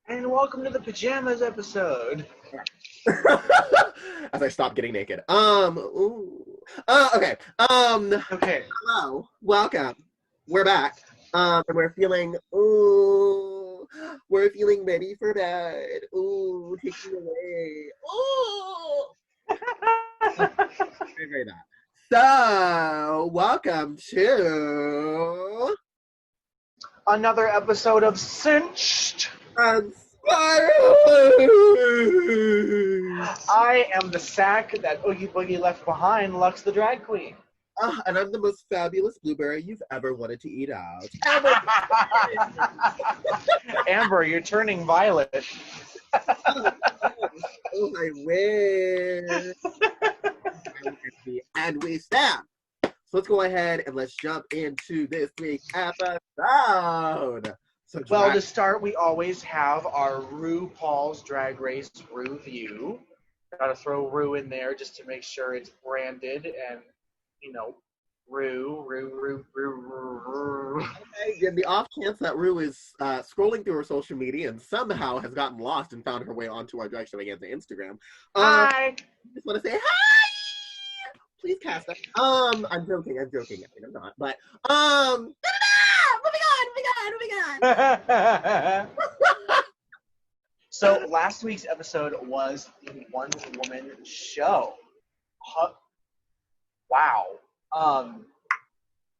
And welcome to the Pajamas episode. As I stop getting naked. Okay. Okay. Hello. Welcome. We're back. And we're feeling, we're feeling ready for bed. Ooh, take me away. Ooh. Very, very bad. So, welcome to Another episode of Cinched. I am the sack that Oogie Boogie left behind, LUXE the Drag Queen. And I'm the most fabulous blueberry you've ever wanted to eat out. Amber, you're turning violet. Oh, I wish. And we stand. So let's go ahead and let's jump into this week's episode. Well, to start, we always have our RuPaul's Drag Race review. Gotta throw Ru in there just to make sure it's branded and, you know, Ru. Okay, in the off chance that Ru is scrolling through her social media and somehow has gotten lost and found her way onto our Drag Extravaganza Instagram. Hi! I just want to say hi! Please cast us. I'm joking. I mean, I'm not. But, moving on. So, last week's episode was the one-woman show. Wow.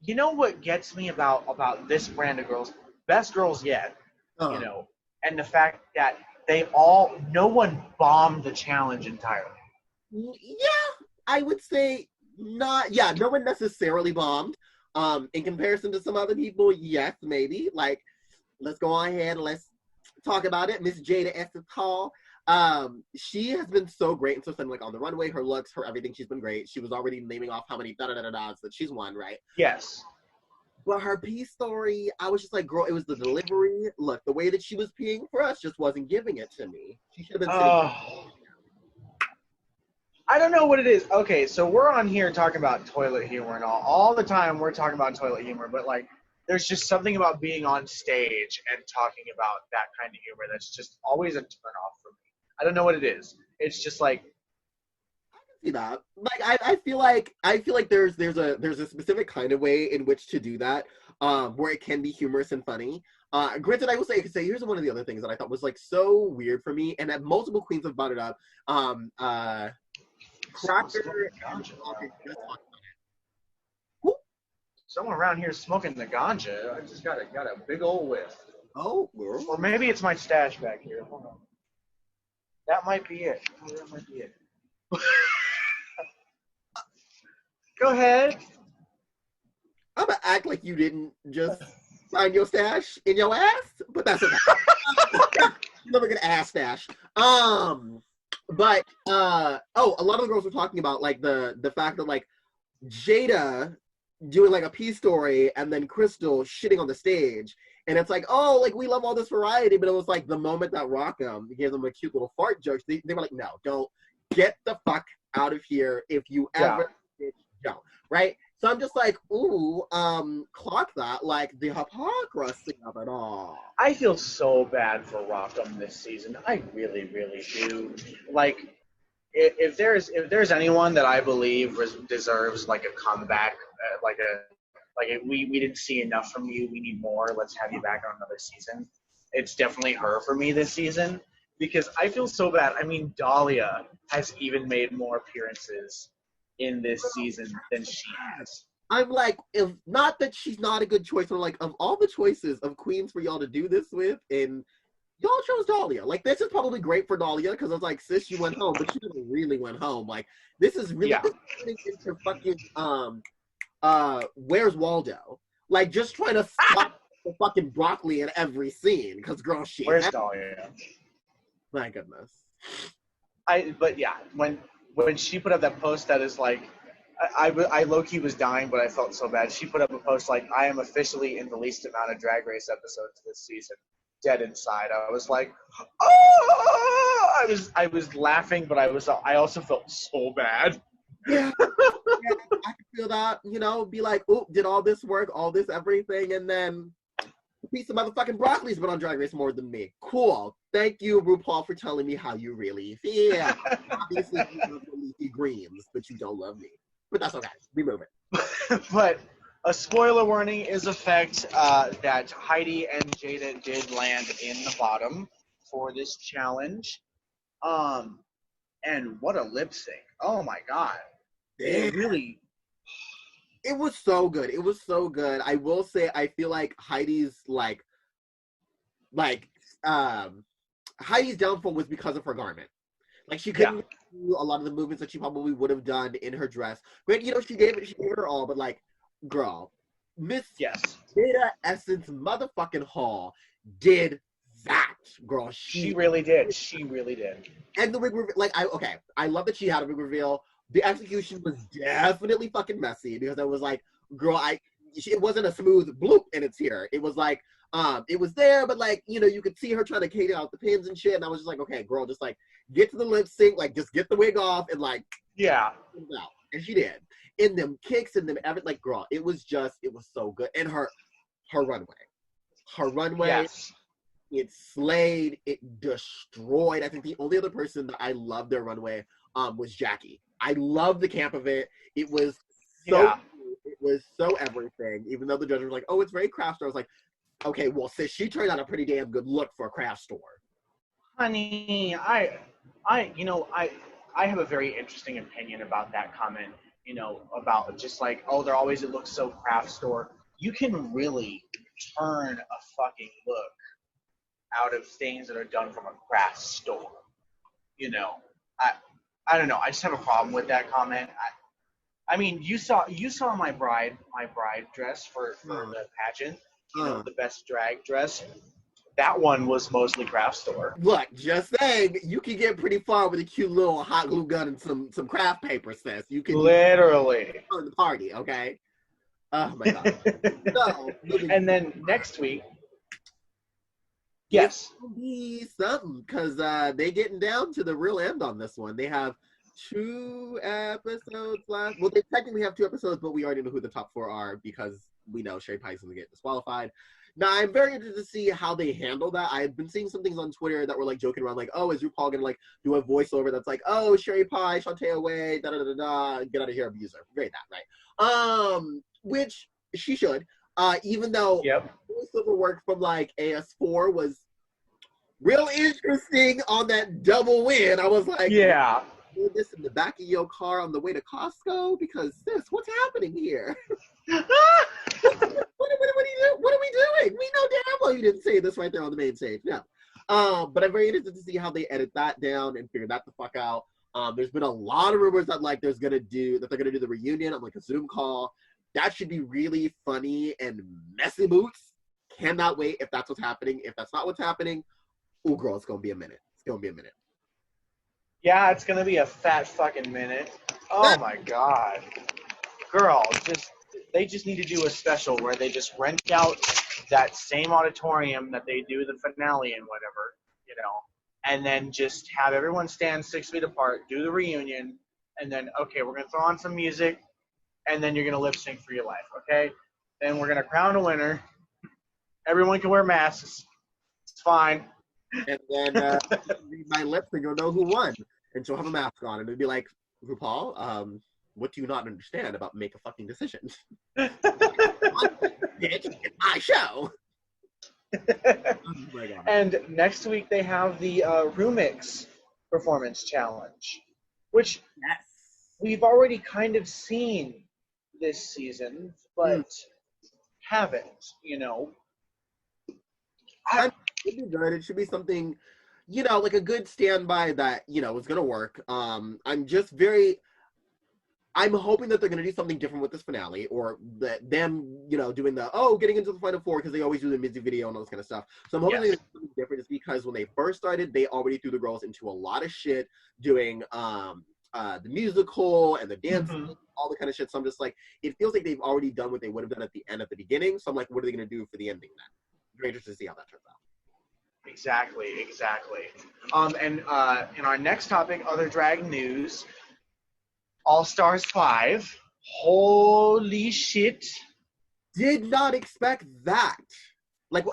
You know what gets me about this brand of girls, best girls yet, you know, and the fact that no one bombed the challenge entirely. Yeah, I would say no one necessarily bombed. In comparison to some other people, yes, maybe. Like, let's go on ahead and let's talk about it. Miss Jada Essence Hall. She has been so great and so fun, like on the runway, her looks, her everything, she's been great. She was already naming off how many da-da-da-da-das that she's won, right? Yes. But her pee story, I was just like, girl, it was the delivery. Look, the way that she was peeing for us just wasn't giving it to me. She should have been sitting. I don't know what it is. Okay, so we're on here talking about toilet humor and all the time we're talking about toilet humor, but like there's just something about being on stage and talking about that kind of humor that's just always a turn off for me. I don't know what it is. It's just like See that. Like I feel like there's a specific kind of way in which to do that, where it can be humorous and funny. Granted, I will say here's one of the other things that I thought was like so weird for me, and that multiple queens have brought it up. Cracker and someone around here smoking the ganja. I just got a big old whiff. Oh, girl. Or maybe it's my stash back here. Hold on. That might be it. Go ahead. I'm gonna act like you didn't just find your stash in your ass, but that's okay. You're never gonna ass stash. But a lot of the girls were talking about like the fact that like Jada doing like a pee story and then Crystal shitting on the stage, and it's like, oh, like we love all this variety, but it was like the moment that Rockham gave them a cute little fart joke, they were like, no, don't, get the fuck out of here if you ever don't, right? So I'm just like, ooh, clock that, like the hypocrisy of it all. I feel so bad for Rockham this season. I really, really do. Like, if there's anyone that I believe deserves like a comeback, we didn't see enough from you, we need more, let's have you back on another season. It's definitely her for me this season because I feel so bad. I mean, Dahlia has even made more appearances in this season than she has. I'm like, if not that she's not a good choice, or like of all the choices of queens for y'all to do this with, and y'all chose Dahlia. Like, this is probably great for Dahlia because I was like, sis, you went home, but you never really went home. Like, this is really getting into fucking Where's Waldo? Like, just trying to stop the fucking broccoli in every scene because girl, where's Dahlia? My goodness. But yeah, when she put up that post that is like, I low-key was dying, but I felt so bad. She put up a post like, I am officially in the least amount of Drag Race episodes this season. Dead inside. I was like, oh! I was laughing, but I also felt so bad. Yeah. I can feel that, you know, be like, oh, did all this work, all this everything, and then piece of motherfucking broccoli's been on Drag Race more than me. Cool. Thank you, RuPaul, for telling me how you really feel. Obviously, you love the leafy greens, but you don't love me. But that's okay. We move it. But a spoiler warning is effect that Heidi and Jada did land in the bottom for this challenge. And what a lip sync. Oh my god. It really... It was so good. It was so good. I will say, I feel like Heidi's Heidi's downfall was because of her garment. Like, she couldn't do a lot of the movements that she probably would have done in her dress. Granted, you know, she gave it her all, but like, girl, Miss Jada Essence motherfucking Hall did that, girl. She really did. She really did. And the wig reveal, like, I love that she had a wig reveal. The execution was definitely fucking messy because I was like, girl, it wasn't a smooth bloop and it's here. It was like, it was there, but like, you know, you could see her trying to cater out the pins and shit. And I was just like, okay, girl, just like get to the lip sync, like just get the wig off and like, and she did. In them kicks and them everything, like, girl, it was so good. And her runway, it slayed, it destroyed. I think the only other person that I loved their runway was Jackie. I love the camp of it. It was so it was so everything. Even though the judges were like, "Oh, it's very craft store," I was like, "Okay, well, sis, she turned out a pretty damn good look for a craft store." Honey, I have a very interesting opinion about that comment. You know, about just like, oh, they're always, it looks so craft store. You can really turn a fucking look out of things that are done from a craft store. You know, I don't know. I just have a problem with that comment. I mean, you saw my bride dress for the pageant. You know, the best drag dress. That one was mostly craft store. Look, just saying, you can get pretty far with a cute little hot glue gun and some craft paper, sis. You can literally turn the party, okay? Oh my god. So, and then next week, yes, it'll be something because they getting down to the real end on this one. They have 2 episodes left. Well, they technically have 2 episodes, but we already know who the top 4 are because we know Sherry Pie's going to get disqualified. Now, I'm very interested to see how they handle that. I've been seeing some things on Twitter that were like joking around, like, oh, is RuPaul going to like do a voiceover that's like, oh, Sherry Pie, Shantae away, da da da da, get out of here, abuser. Very that, right? Which she should. Even though voiceover work from like AS4 was real interesting on that double win. I was like, do this in the back of your car on the way to Costco? Because sis, what's happening here? What are we doing? We know damn well you didn't say this right there on the main stage. No. But I'm very interested to see how they edit that down and figure that the fuck out. There's been a lot of rumors that like they're gonna do the reunion on like a Zoom call. That should be really funny and messy boots. Cannot wait if that's what's happening. If that's not what's happening, oh girl, it's gonna be a minute. It's gonna be a minute. Yeah, it's gonna be a fat fucking minute. Oh my god. Girl, they just need to do a special where they just rent out that same auditorium that they do the finale and whatever, you know, and then just have everyone stand 6 feet apart, do the reunion, and then, okay, we're going to throw on some music, and then you're going to lip sync for your life, okay? Then we're going to crown a winner. Everyone can wear masks. It's fine. And then read my lips and you'll know who won. And she'll have a mask on, and it'll be like, RuPaul, what do you not understand about make a fucking decision? It's my show. Oh my God. And next week they have the Rumix performance challenge, which we've already kind of seen this season, but haven't, you know. It should be good. It should be something, you know, like a good standby that, you know, is going to work. I'm hoping that they're going to do something different with this finale, or that them, you know, doing getting into the final 4, because they always do the music video and all this kind of stuff. So I'm hoping they do something different, just because when they first started, they already threw the girls into a lot of shit doing the musical and the dancing, all the kind of shit. So I'm just like, it feels like they've already done what they would have done at the end, at the beginning. So I'm like, what are they going to do for the ending then? Very interested to see how that turns out. Exactly. And in our next topic, other drag news, All Stars 5. Holy shit. Did not expect that. Like,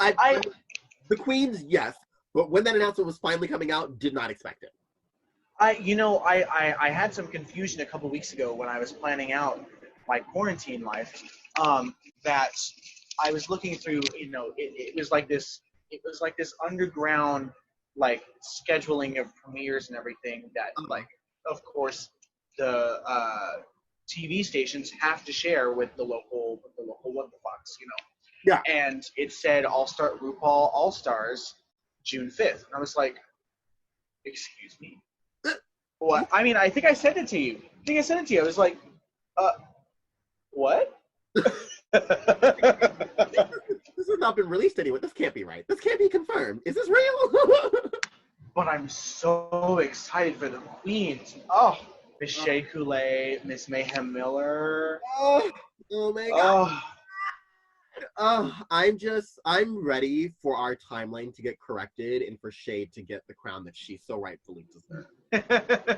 the queens, yes, but when that announcement was finally coming out, did not expect it. I had some confusion a couple weeks ago when I was planning out my quarantine life. That I was looking through, it was like this underground like scheduling of premieres and everything that like, of course, the TV stations have to share with the local what the fucks, Yeah. And it said RuPaul All Stars June 5th, and I was like, excuse me. What? I mean, I think I sent it to you. I was like, what? This has not been released anywhere. This can't be right. This can't be confirmed. Is this real? But I'm so excited for the queens. Oh, Miss Shea Coulee, Miss Mayhem Miller. Oh my God. I'm ready for our timeline to get corrected and for Shea to get the crown that she so rightfully deserves.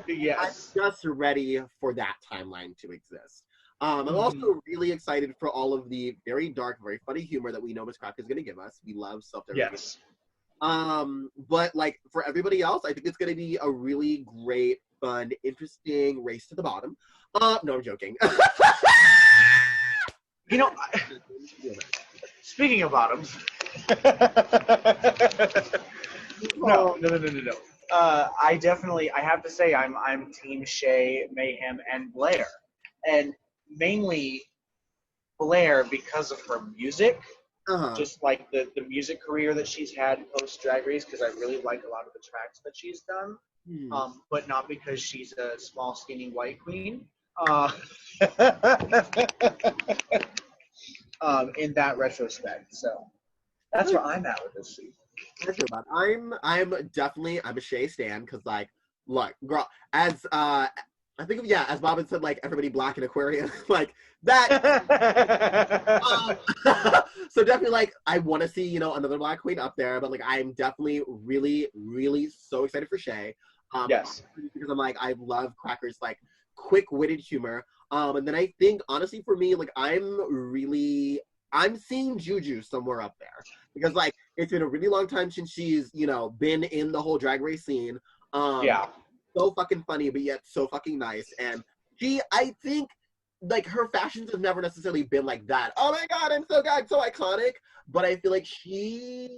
Yes. I'm just ready for that timeline to exist. I'm also really excited for all of the very dark, very funny humor that we know Miss Craft is going to give us. We love self-deprecation. Yes. But like for everybody else, I think it's going to be a really great, fun, interesting race to the bottom. No, I'm joking. Speaking of bottoms. No. I have to say I'm Team Shea, Mayhem, and Blair. And mainly Blair because of her music. Just like the music career that she's had post Drag Race, because I really like a lot of the tracks that she's done. But not because she's a small, skinny white queen. In that retrospect, so that's where I'm at with this season. I'm a Shea stan because like, look, girl, as as Bobbin said, like everybody black in Aquarius, like that. So definitely, like, I want to see another black queen up there, but like I'm definitely really, really so excited for Shea. Yes, because I'm like I love Cracker's like quick-witted humor. And then I think, honestly, for me, like, I'm seeing Juju somewhere up there. Because, like, it's been a really long time since she's, been in the whole Drag Race scene. Yeah. So fucking funny, but yet so fucking nice. And I think, like, her fashions have never necessarily been like that. Oh my God, I'm so iconic. But I feel like she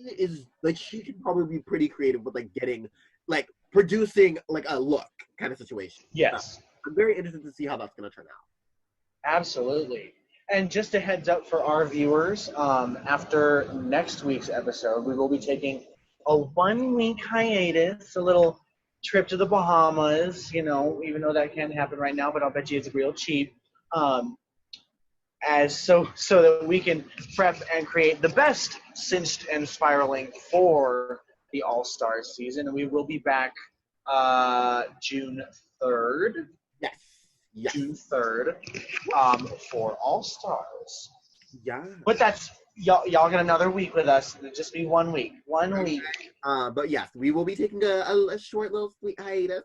can probably be pretty creative with, like, producing, like, a look kind of situation. Yes. I'm very interested to see how that's going to turn out. Absolutely. And just a heads up for our viewers, after next week's episode, we will be taking a 1-week hiatus, a little trip to the Bahamas, even though that can't happen right now, but I'll bet you it's real cheap. So that we can prep and create the best Cinched and Spiraling for the All-Stars season. And we will be back June 3rd. Yes. June 3rd, for All Stars. Yeah. But that's y'all get another week with us. It'll just be 1 week. 1 week. But yes, we will be taking a short little sweet hiatus.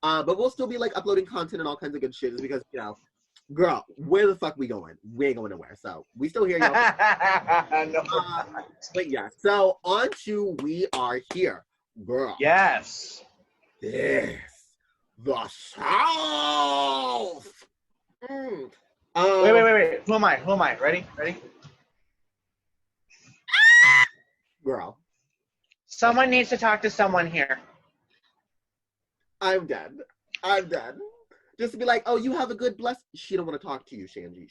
But we'll still be like uploading content and all kinds of good shit because girl, where the fuck we going? We ain't going nowhere. So we still here, y'all. No. But yeah. So on to We Are Here, girl. Yes. This. The South. Wait. Who am I? Ready? Girl. Someone needs to talk to someone here. I'm dead. Just to be like, oh, you have a good bless. She don't want to talk to you, Shanji. No.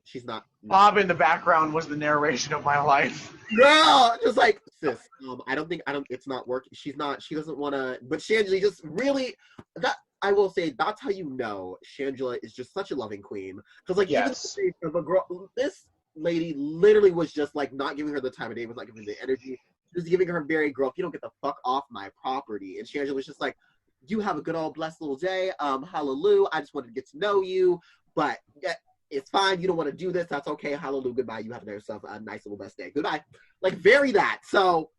She's not. Bob in the background was the narration of my life. No, just like, sis, it's not working. She doesn't want to, but Shangela just really, I will say, that's how you know Shangela is just such a loving queen. Because like, yes. Even the girl, this lady literally was just like not giving her the time of day, was not giving her the energy. She was giving her very girl, if you don't get the fuck off my property. And Shangela was just like, you have a good old blessed little day. Hallelujah. I just wanted to get to know you, but it's fine. You don't want to do this. That's okay. Hallelujah. Goodbye. You have yourself a nice little best day. Goodbye. Like very that. So,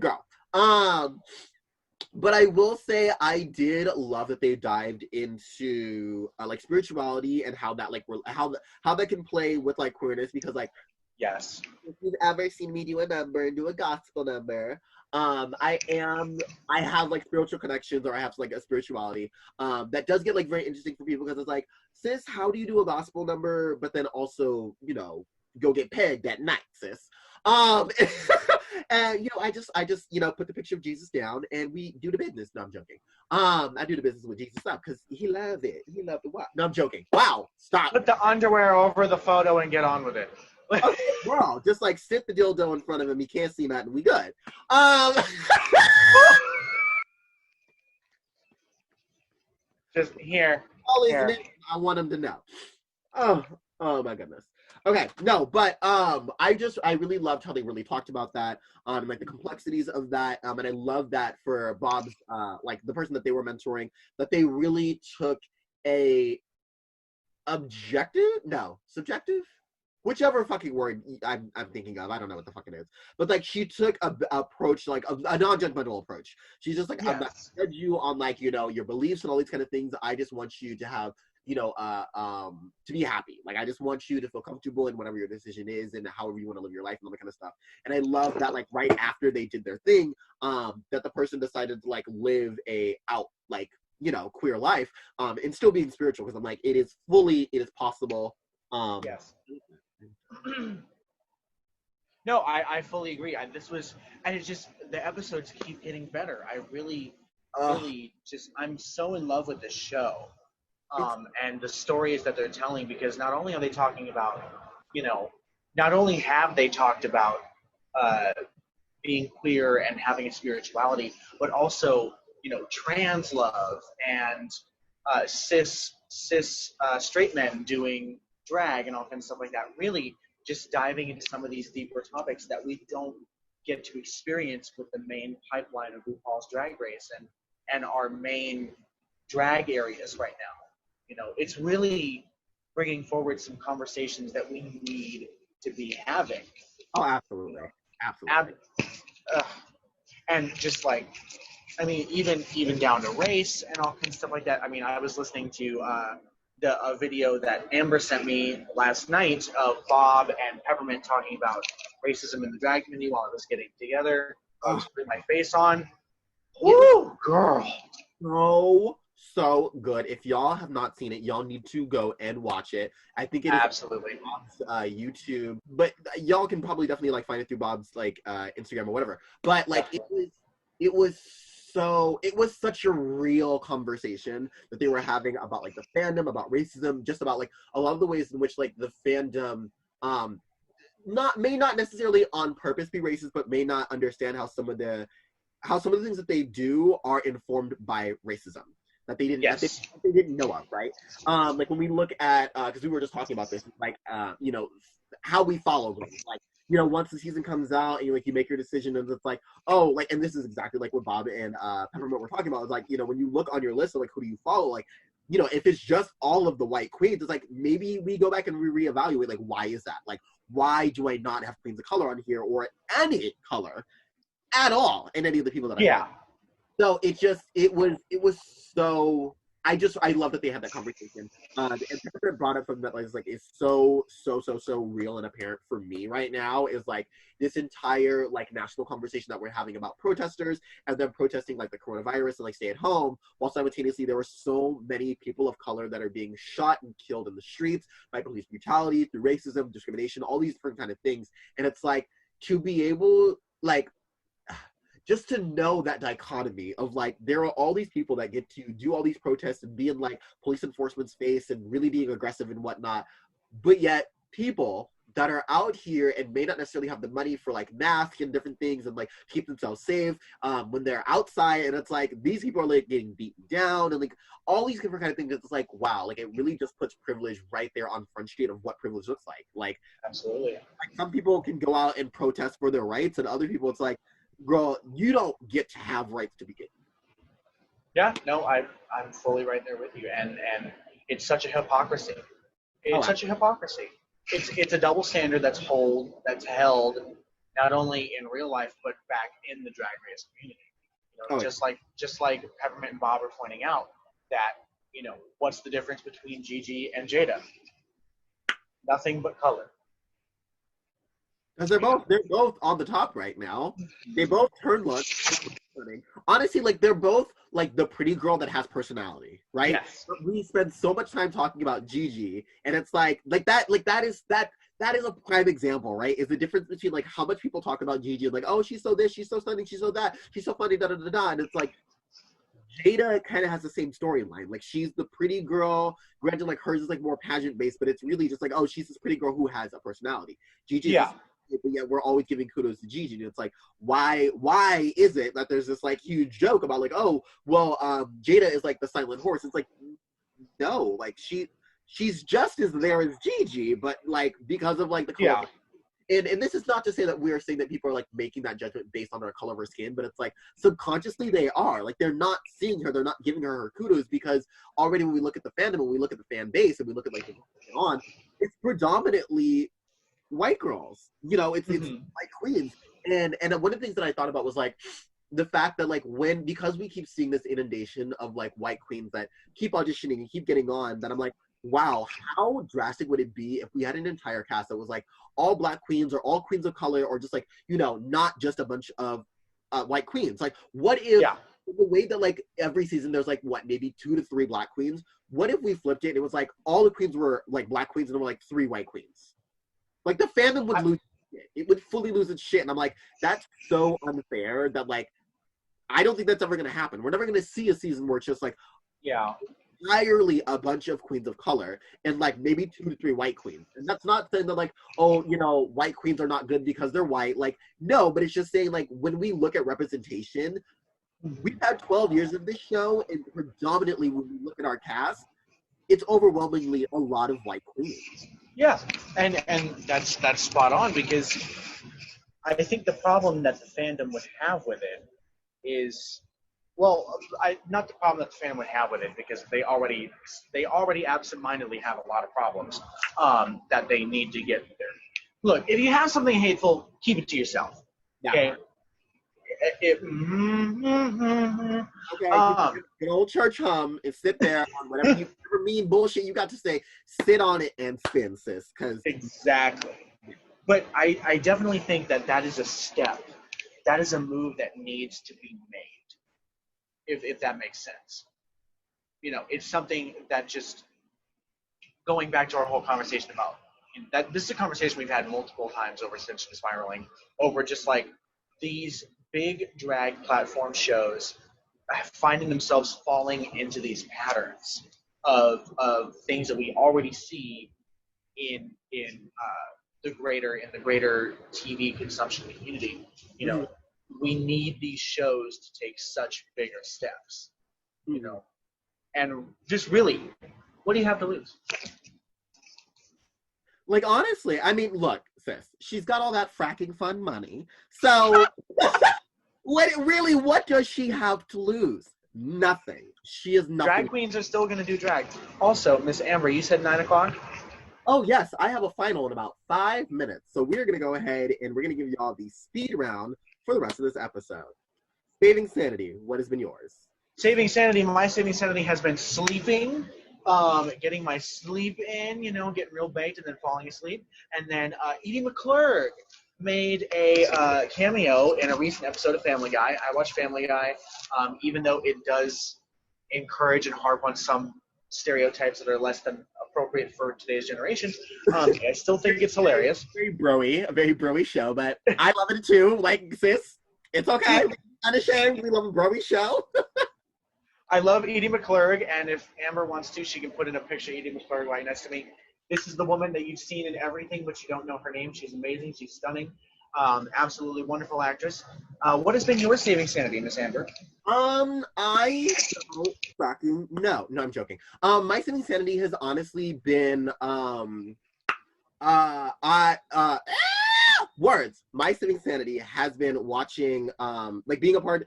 girl. But I will say I did love that they dived into like spirituality and how that like how that can play with like queerness because like Yes. If you've ever seen me do a gospel number, I have like spiritual connections, or I have like a spirituality. That does get like very interesting for people, because it's like, sis, how do you do a gospel number, but then also, go get pegged at night, sis? Um, and I just put the picture of Jesus down, and we do the business. No, I'm joking. I do the business with Jesus up because he loved it. He loved the what? No, I'm joking. Wow, stop. Put the underwear over the photo and get on with it. Okay, bro, just like sit the dildo in front of him. He can't see nothing. We good. Um, Just here. all his Here. name, I want him to know. Oh my goodness. Okay, no, but I really loved how they really talked about that, and like the complexities of that, and I love that for Bob's like the person that they were mentoring, that they really took a subjective, whichever fucking word I'm thinking of. I don't know what the fuck it is, but like she took a approach, like a non-judgmental approach. She's just like, I'm not gonna judge you on like your beliefs and all these kind of things. I just want you to have to be happy. Like, I just want you to feel comfortable in whatever your decision is and however you want to live your life and all that kind of stuff. And I love that, like, right after they did their thing, that the person decided to like live a out like queer life, and still being spiritual, because I'm like, it is possible. Yes. No, I fully agree. And it's just, the episodes keep getting better. I really just, I'm so in love with this show, and the stories that they're telling, because not only are they talking about, not only have they talked about being queer and having a spirituality, but also, trans love and cis straight men doing drag and all kinds of stuff like that. Really just diving into some of these deeper topics that we don't get to experience with the main pipeline of RuPaul's Drag Race and our main drag areas right now. It's really bringing forward some conversations that we need to be having. Oh, absolutely. Absolutely. And just like, I mean, even down to race and all kinds of stuff like that. I mean, I was listening to a video that Amber sent me last night of Bob and Peppermint talking about racism in the drag community while I was getting together. I was putting my face on. Woo, girl. So good. If y'all have not seen it, y'all need to go and watch it. I think it is absolutely Bob's YouTube, but y'all can probably definitely like find it through Bob's like Instagram or whatever. But like it was such a real conversation that they were having about like the fandom, about racism, just about like a lot of the ways in which like the fandom may not necessarily on purpose be racist, but may not understand how some of the things that they do are informed by racism that they didn't they didn't know of, right? Like when we look at because we were just talking about this, like how we follow them. Like, once the season comes out and you make your decision, and it's like, oh, like, and this is exactly like what Bob and Peppermint were talking about. It's like, when you look on your list of like who do you follow, like, if it's just all of the white queens, it's like maybe we go back and we reevaluate, like, why is that? Like, why do I not have queens of color on here, or any color at all in any of the people that I follow? So it was so, I love that they had that conversation. And Pepper brought up something that is so real and apparent for me right now, is like this entire like national conversation that we're having about protesters and them protesting like the coronavirus and like stay at home, while simultaneously there were so many people of color that are being shot and killed in the streets by police brutality, through racism, discrimination, all these different kind of things. And it's like, to be able, like, just to know that dichotomy of like, there are all these people that get to do all these protests and be in like police enforcement's face and really being aggressive and whatnot, but yet people that are out here and may not necessarily have the money for like masks and different things and like keep themselves safe when they're outside, and it's like these people are like getting beaten down and like all these different kind of things. It's like, wow, like it really just puts privilege right there on Front Street of what privilege looks like. Like, absolutely, like some people can go out and protest for their rights, and other people it's like, girl, you don't get to have rights to begin. Yeah, no, I'm fully right there with you, and it's such a hypocrisy. It's such a hypocrisy. It's a double standard that's held not only in real life but back in the drag race community. Just like Peppermint and Bob are pointing out that what's the difference between Gigi and Jada? Nothing but color. Because they're both on the top right now. They both turn lunch. Honestly, like they're both like the pretty girl that has personality, right? Yes. But we spend so much time talking about Gigi, and it's that is a prime example, right? Is the difference between like how much people talk about Gigi, like, oh, she's so this, she's so stunning, she's so that, she's so funny, da da da da, and it's like Jada kind of has the same storyline. Like she's the pretty girl. Granted, like hers is like more pageant based, but it's really just like, oh, she's this pretty girl who has a personality. Gigi, Yeah. but yet we're always giving kudos to Gigi. And it's like, why is it that there's this like huge joke about like, oh, well, Jada is like the silent horse. It's like, no, like she's just as there as Gigi, but like because of like the color. Yeah. And this is not to say that we are saying that people are like making that judgment based on their color of her skin, but it's like subconsciously they are. Like they're not seeing her, they're not giving her kudos because already when we look at the fandom, when we look at the fan base, and we look at like it's predominantly white girls. You know, it's white queens. And one of the things that I thought about was like the fact that like because we keep seeing this inundation of like white queens that keep auditioning and keep getting on, that I'm like, wow, how drastic would it be if we had an entire cast that was like all black queens or all queens of color, or just like, you know, not just a bunch of white queens. Like what if the way that like every season there's like what, maybe 2 to 3 black queens, what if we flipped it and it was like all the queens were like black queens and there were like 3 white queens? Like the fandom would lose it. It would fully lose its shit. And I'm like, that's so unfair that like I don't think that's ever gonna happen. We're never gonna see a season where it's just like entirely a bunch of queens of color and like maybe 2 to 3 white queens. And that's not saying that like, oh, you know, white queens are not good because they're white. Like, no, but it's just saying like when we look at representation, we've had 12 years of this show, and predominantly when we look at our cast, it's overwhelmingly a lot of white queens. Yeah, and that's spot on, because I think the problem that the fandom would have with it is, well, not the problem that the fandom would have with it, because they already absentmindedly have a lot of problems that they need to get there. Look, if you have something hateful, keep it to yourself. Okay. Okay, an old church hum and sit there on whatever mean bullshit you got to say. Sit on it and spin, sis. Exactly. But I definitely think that is a step. That is a move that needs to be made, if that makes sense. You know, it's something that just, going back to our whole conversation about that, this is a conversation we've had multiple times over Cinched and Spiraling, over just like these big drag platform shows finding themselves falling into these patterns of things that we already see in the greater TV consumption community. You know, we need these shows to take such bigger steps. You know, and just really, what do you have to lose? Like, honestly, I mean, look, sis, she's got all that fracking fund money, so what does she have to lose? Nothing. She is nothing. Drag queens are still going to do drag. Also, Miss Amber, you said 9 o'clock? Oh, yes. I have a final in about 5 minutes. So we're going to go ahead and we're going to give you all the speed round for the rest of this episode. Saving Sanity, what has been yours? Saving Sanity, my saving sanity has been sleeping, getting my sleep in, you know, getting real baked and then falling asleep. And then Edie McClurg made a cameo in a recent episode of Family Guy. I watch Family Guy, even though it does encourage and harp on some stereotypes that are less than appropriate for today's generation. I still think it's hilarious. A very broy show, but I love it too. Like, sis, it's okay. Unashamed, we love a broy show. I love Edie McClurg, and if Amber wants to, she can put in a picture of Edie McClurg right next to me. This is the woman that you've seen in everything, but you don't know her name. She's amazing. She's stunning. Absolutely wonderful actress. What has been your saving sanity, Miss Amber? No, I'm joking. My saving sanity has honestly been words. My saving sanity has been watching like being a part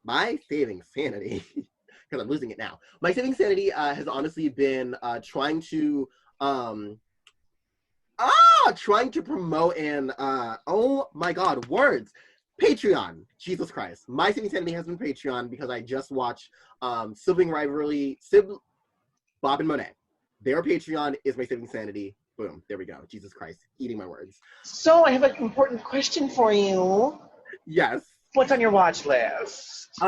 my saving sanity, because I'm losing it now. My saving sanity has honestly been trying to promote and oh my god, words. Patreon. Jesus Christ. My saving sanity has been Patreon because I just watched Sibling Rivalry, Bob and Monet. Their Patreon is my saving sanity. Boom. There we go. Jesus Christ. Eating my words. So I have an important question for you. Yes. What's on your watch list? So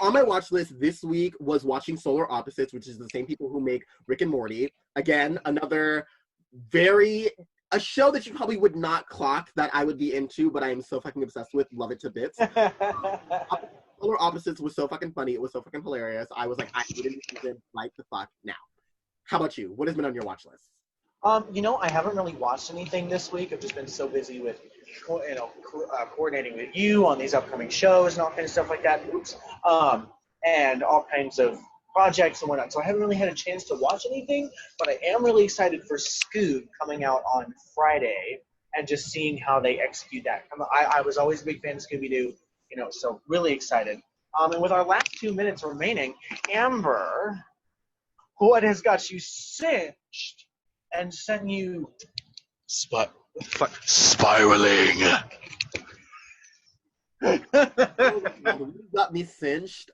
on my watch list this week was watching Solar Opposites, which is the same people who make Rick and Morty. Again, another a show that you probably would not clock that I would be into, but I am so fucking obsessed with. Love it to bits. Solar Opposites was so fucking funny. It was so fucking hilarious. I was like, I needed to season right the fuck now. How about you? What has been on your watch list? I haven't really watched anything this week. I've just been so busy with, coordinating with you on these upcoming shows and all kinds of stuff like that. Oops. And all kinds of projects and whatnot. So I haven't really had a chance to watch anything, but I am really excited for Scoob coming out on Friday and just seeing how they execute that. I was always a big fan of Scooby-Doo, so really excited. And with our last 2 minutes remaining, Amber, what has got you cinched and sent you spiraling? What got me cinched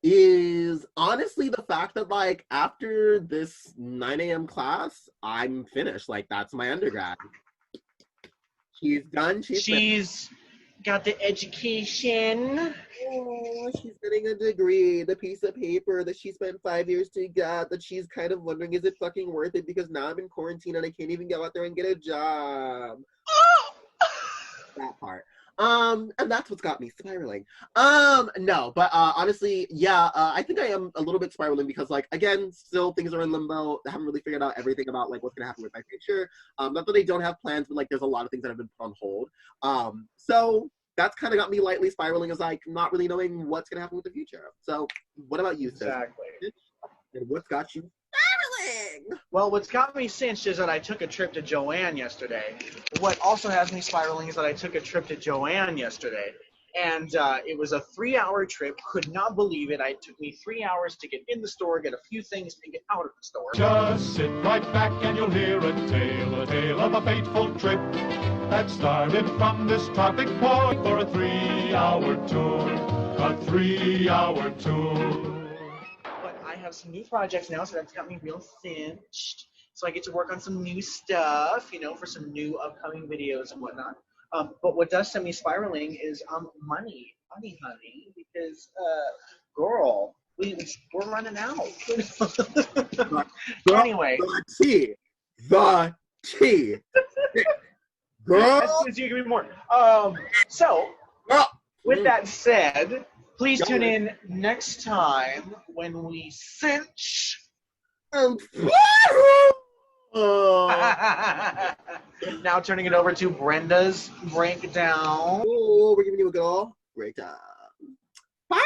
is honestly the fact that, like, after this 9 a.m. class, I'm finished. Like, that's my undergrad. She's done. She's got the education. Oh, she's getting a degree, the piece of paper that she spent 5 years to get, that she's kind of wondering, is it fucking worth it? Because now I'm in quarantine and I can't even go out there and get a job. That part. And that's what's got me spiraling. No, but honestly, yeah, I think I am a little bit spiraling because, like, again, still things are in limbo. I haven't really figured out everything about, like, what's gonna happen with my future. Not that I don't have plans, but, like, there's a lot of things that have been put on hold. So that's kind of got me lightly spiraling, as, like, not really knowing what's gonna happen with the future. So what about you, sis? Exactly. And what's got you spiraling? Well, what's got me cinched is that I took a trip to Joanne yesterday. What also has me spiraling is that I took a trip to Joanne yesterday. And it was a 3-hour trip. Could not believe it. It took me 3 hours to get in the store, get a few things, and get out of the store. Just sit right back and you'll hear a tale of a fateful trip that started from this tropic port for a 3-hour tour, a 3-hour tour. I have some new projects now, so that's got me real cinched. So I get to work on some new stuff, for some new upcoming videos and whatnot. But what does send me spiraling is money, honey, because girl, we're running out. Anyway, the tea, girl. As soon as you give me more. With that said, please tune in next time when we cinch. Now turning it over to Brenda's breakdown. Oh, we're giving you a good old breakdown. Bye.